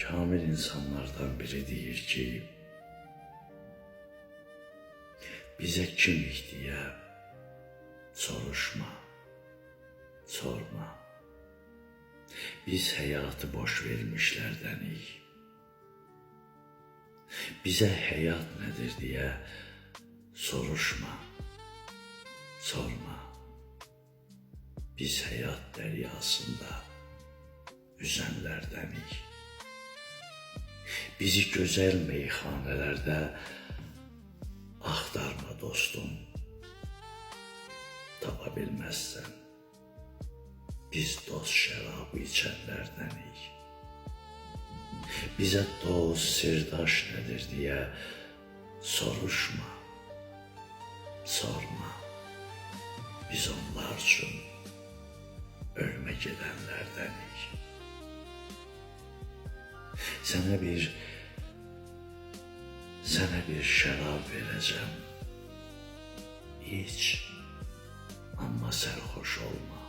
kamil insanlardan biri deyir ki, bize kimik diye soruşma, sorma. Biz hayatı boş vermişlerdenik. Bize hayat nedir diye soruşma, sorma. Biz hayat deryasında yüzenlerdenik. Bizi güzel meyhanelerde axtarma dostum. Tapa bilmezsen biz dost şərabı içənlərdənik. Bize dost, sirdaş nedir diye soruşma, sorma. Biz onlar üçün ölme gedenlerdenik. Sana bir şərab vereceğim. İç, ama sərxoş olma.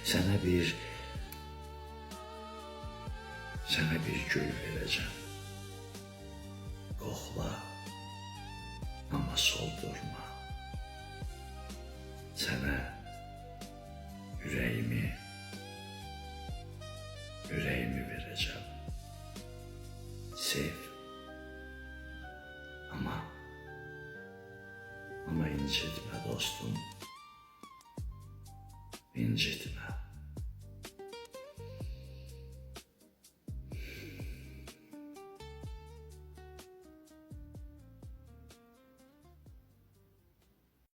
Sana bir gül vereceğim. Kokla, ama soldurma. Sana yüreğimi vereceğim. Sev. Ama incitme dostum. İncitme.